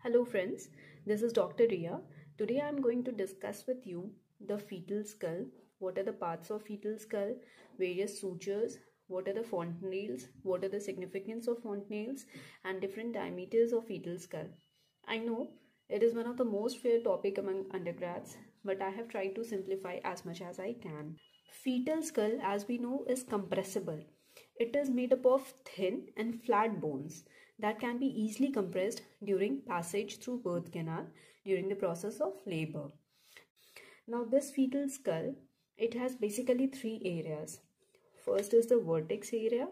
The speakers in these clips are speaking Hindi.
Hello friends, this is Dr. Ria. Today I am going to discuss with you the fetal skull. What are the parts of fetal skull, various sutures, what are the fontanelles, what are the significance of fontanelles and different diameters of fetal skull. I know it is one of the most fair topic among undergrads, but I have tried to simplify as much as I can. Fetal skull, as we know, is compressible. It is made up of thin and flat bones that can be easily compressed during passage through birth canal during the process of labor. Now this fetal skull, it has basically three areas. First is the vertex area,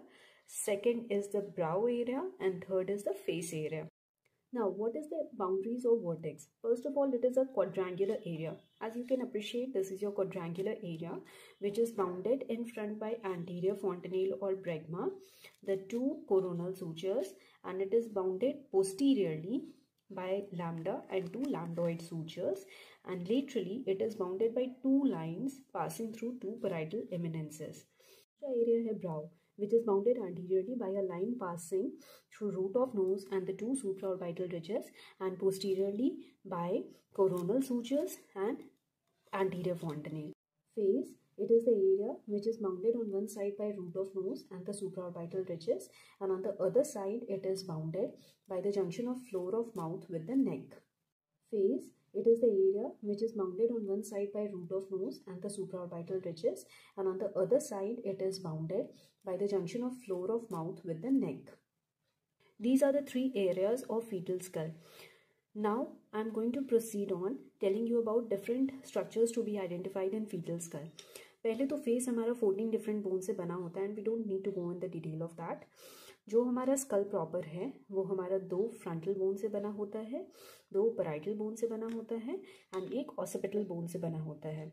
second is the brow area, and third is the face area. Now, what is the boundaries of vertex? First of all, it is a quadrangular area. As you can appreciate, this is your quadrangular area, which is bounded in front by anterior fontanelle or bregma, the two coronal sutures, and it is bounded posteriorly by lambda and two lambdoid sutures, and laterally it is bounded by two lines passing through two parietal eminences. Area है brow, which is bounded anteriorly by a line passing through root of nose and the two supraorbital ridges, and posteriorly by coronal sutures and anterior fontanelle. Face, it is the area which is bounded on one side by root of nose and the supraorbital ridges, and on the other side it is bounded by the junction of floor of mouth with the neck. Face, it is the area which is bounded on one side by root of nose and the supraorbital ridges, and on the other side it is bounded by the junction of floor of mouth with the neck. These are the three areas of fetal skull. Now I am going to proceed on telling you about different structures to be identified in fetal skull. पहले तो फेस हमारा 14 डिफरेंट बोन से बना होता है and we don't need to go in the detail of that. जो हमारा स्कल प्रॉपर है वो हमारा दो फ्रंटल बोन से बना होता है, दो पैराइटल बोन से बना होता है एंड एक ऑसिपिटल बोन से बना होता है.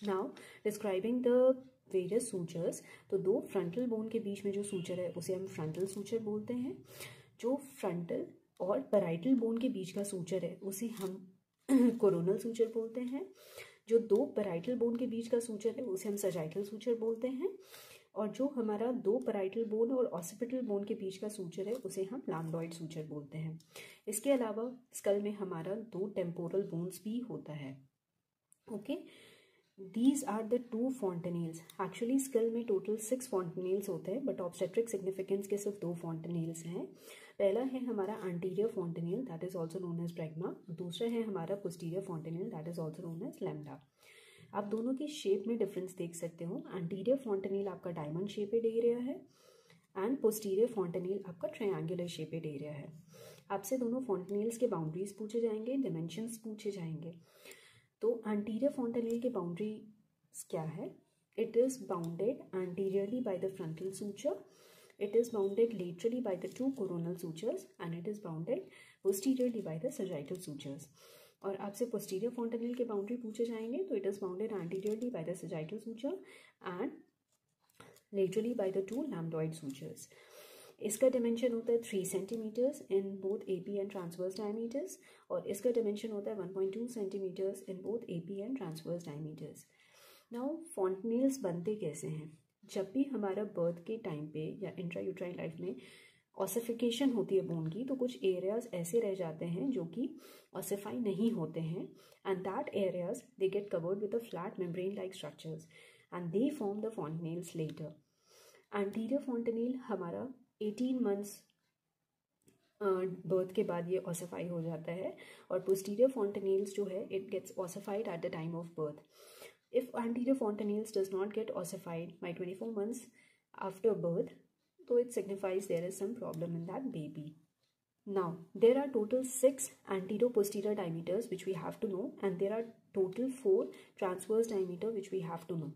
Now describing the various sutures, तो दो फ्रंटल बोन के बीच में जो सूचर है उसे हम फ्रंटल सूचर बोलते हैं. जो फ्रंटल और पैराइटल बोन के बीच का सूचर है उसे हम कोरोनल सूचर बोलते हैं. जो दो पैराइटल बोन के बीच का सूचर है उसे हम सजाइटल सूचर बोलते हैं. और जो हमारा दो पैराइटल बोन और ऑसिपिटल बोन के बीच का सूचर है उसे हम लैम्बडॉइड सूचर बोलते हैं. इसके अलावा स्कल में हमारा दो टेम्पोरल बोन्स भी होता है. Okay, these are the two fontanelles. Actually skull में टोटल 6 फॉन्टेनेल्स होते हैं, बट ऑब्स्टेट्रिक सिग्निफिकेंस के सिर्फ 2 फॉन्टेनेल्स हैं. पहला है हमारा anterior fontanelle, that is also known as bregma. दूसरा है हमारा posterior fontanelle, that is also known as lambda. आप दोनों की शेप में डिफरेंस देख सकते हो. एंटीरियर फॉन्टेनेल आपका डायमंड शेपेड एरिया है एंड पोस्टीरियर फॉन्टेनेल आपका ट्रायंगुलर शेपेड एरिया है. आपसे दोनों फॉन्टेनेल्स के बाउंड्रीज पूछे जाएंगे, डिमेंशंस पूछे जाएंगे. तो एंटीरियर फॉन्टेनेल के बाउंड्रीज क्या है? It is bounded anteriorly by the frontal suture, it is bounded laterally by the two coronal sutures, and it is bounded posteriorly by the sagittal sutures. और आपसे posterior fontanelle के बाउंड्री पूछे जाएंगे तो it is bounded anteriorly by the sagittal suture and laterally by the two lambdoid sutures. इसका डिमेंशन होता है 3 centimetres in both AP and transverse diameters, और इसका डिमेंशन होता है 1.2 centimetres in both AP and transverse diameters. Now fontanelles बनते कैसे हैं? जब भी हमारा बर्थ के टाइम पे या इंट्रायूट्राइन लाइफ में ऑसिफिकेशन होती है बोन की, तो कुछ एरियाज ऐसे रह जाते हैं जो कि ऑसिफाई नहीं होते हैं, and that areas they get covered with a flat membrane like structures and they form the fontanelles later. Anterior fontanelle हमारा 18 मंथ्स बर्थ के बाद ये ऑसिफाई हो जाता है, और पोस्टीरियर फॉन्टेनेल्स जो है it gets ossified at the time of birth. If anterior fontanelles does not get ossified by 24 months after birth, so it signifies there is some problem in that baby. Now, there are total 6 anterior-posterior diameters which we have to know, and there are total 4 transverse diameter which we have to know.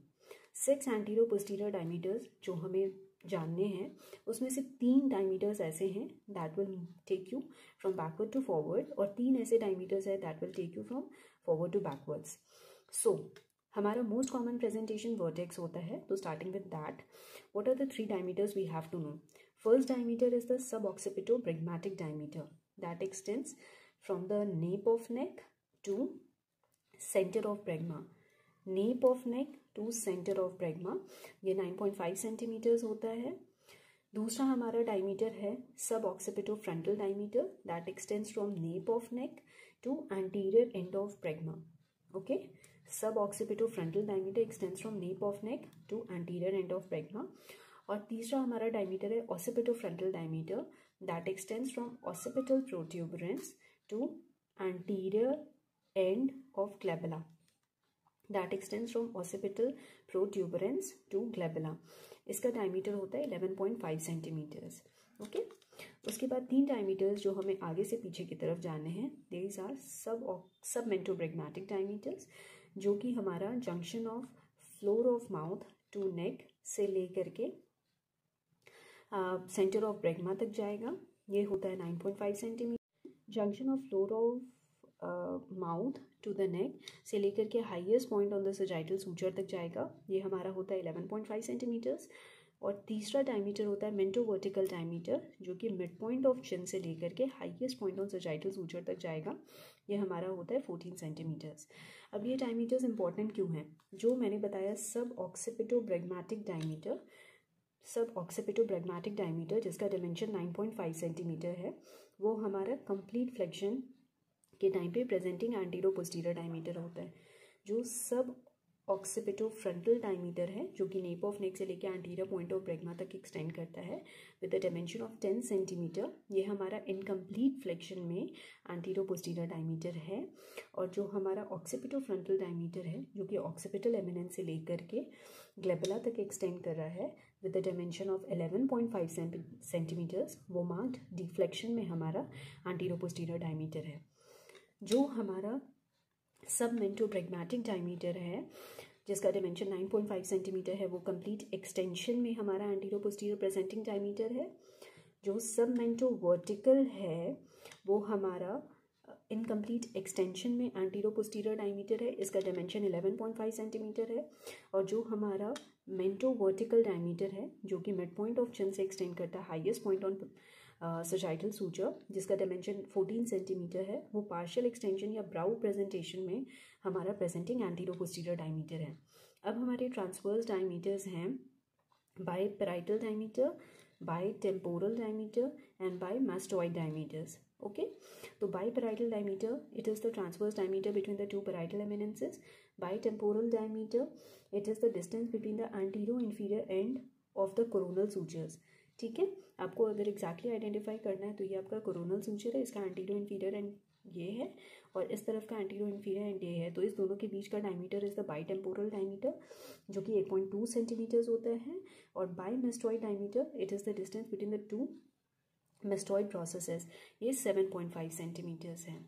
6 anterior-posterior diameters जो हमें जानने हैं, उसमें से 3 diameters ऐसे हैं that will take you from backward to forward, और 3 ऐसे diameters है that will take you from forward to backwards. So, हमारा मोस्ट कॉमन प्रेजेंटेशन वर्टेक्स होता है. तो starting with that, what are the 3 diameters we have to know? First diameter is the sub occipito bregmatic diameter that extends from the nape of neck to centre of bregma. Nape of neck to centre of bregma, ये 9.5 सेंटीमीटर्स होता है. दूसरा हमारा डायमीटर है sub occipitofrontal diameter that extends from nape of neck to anterior end of bregma. Okay, sub occipitofrontal diameter extends from nape of neck to anterior end of bregma. और तीसरा हमारा डायमीटर है occipitofrontal diameter that extends from occipital protuberance to anterior end of glabella. That extends from occipital protuberance to glabella. इसका डायमीटर होता है 11.5 सेंटीमीटर्स. ओके, उसके बाद 3 डायमीटर्स जो हमें आगे से पीछे की तरफ जाने हैं. दीज आर सब मेंटोब्रेगमेटिक डायमीटर्स, जो कि हमारा junction of floor of mouth to neck से लेकर के सेंटर ऑफ ब्रैगमा तक जाएगा. ये होता है 9.5 centimetre. Junction of floor of mouth to the neck से लेकर के highest point on the sagittal suture तक जाएगा. ये हमारा होता है 11.5 सेंटीमीटर्स. और तीसरा डायमीटर होता है मेंटो वर्टिकल डायमीटर, जो कि मिड पॉइंट ऑफ चिन से लेकर के highest point on sagittal suture तक जाएगा. ये हमारा होता है 14 सेंटीमीटर्स. अब ये डायमीटर्स इंपॉर्टेंट क्यों हैं? जो मैंने बताया सब ऑक्सीपिटोब्रैगमेटिक डायमीटर जिसका डायमेंशन 9.5 सेंटीमीटर है, वो हमारा कंप्लीट फ्लेक्शन के टाइम पे प्रेजेंटिंग एंटीरो पोस्टीरियर डायमीटर होता है. जो सब ऑक्सीपिटोफ्रंटल डायमीटर है, जो कि नेप ऑफ नेक से लेकर एंटीरियर पॉइंट ऑफ ब्रैगमा तक एक्सटेंड करता है with the dimension of 10 centimetre, ये हमारा इनकम्प्लीट फ्लेक्शन में एंटीरो पोस्टीरियर डायमीटर है. और जो हमारा ऑक्सीपिटोफ्रंटल डायमीटर है, जो कि ऑक्सीपिटल एमिनेंस से लेकर के ग्लैबुला तक एक्सटेंड कर रहा है with the dimension of 11.5 centimetres, वो मार्क्ड डिफ्लेक्शन में हमारा एंटीरो पोस्टीरियर डायमीटर है. जो हमारा सब मेंटोब्रैगमेटिक डायमीटर है, जिसका डायमेंशन 9.5 सेंटीमीटर है, वो कंप्लीट एक्सटेंशन में हमारा एंटीरो पोस्टीरियर प्रेजेंटिंग डायमीटर है. जो सब मेंटो वर्टिकल है, वो हमारा इनकम्प्लीट एक्सटेंशन में एंटीरो पोस्टीरियर डायमीटर है. इसका डायमेंशन 11.5 सेंटीमीटर है. और जो हमारा मेंटो वर्टिकल डायमीटर है, जो कि मिड पॉइंट ऑफ चिन से एक्सटेंड करता है highest point on sagittal suture, जिसका डायमेंशन 14 सेंटीमीटर है, वो पार्शियल एक्सटेंशन या ब्राउ प्रेजेंटेशन में हमारा प्रेजेंटिंग एंटीरो पोस्टीरियर डायमीटर है. अब हमारे ट्रांसवर्स डायमीटर्स हैं biparietal diameter, bitemporal diameter and bimastoid diameters. Okay, तो biparietal diameter, it is the transverse diameter between the two parietal eminences. Bitemporal diameter, it is the distance between the antero inferior end of the coronal sutures. ठीक है, आपको अगर एग्जैक्टली आइडेंटिफाई करना है तो ये आपका कोरोनल सूचर है, इसका एंटीरो इंफीरियर एंड ये है, और इस तरफ का एंटीरो इंफीरियर एंड ये है. तो इस दोनों के बीच का diameter is the by temporal diameter, जो कि 8.2 सेंटीमीटर्स होता है. और by mastoid diameter, it is the distance between the to mastoid processes, ये 7.5 सेंटीमीटर्स है.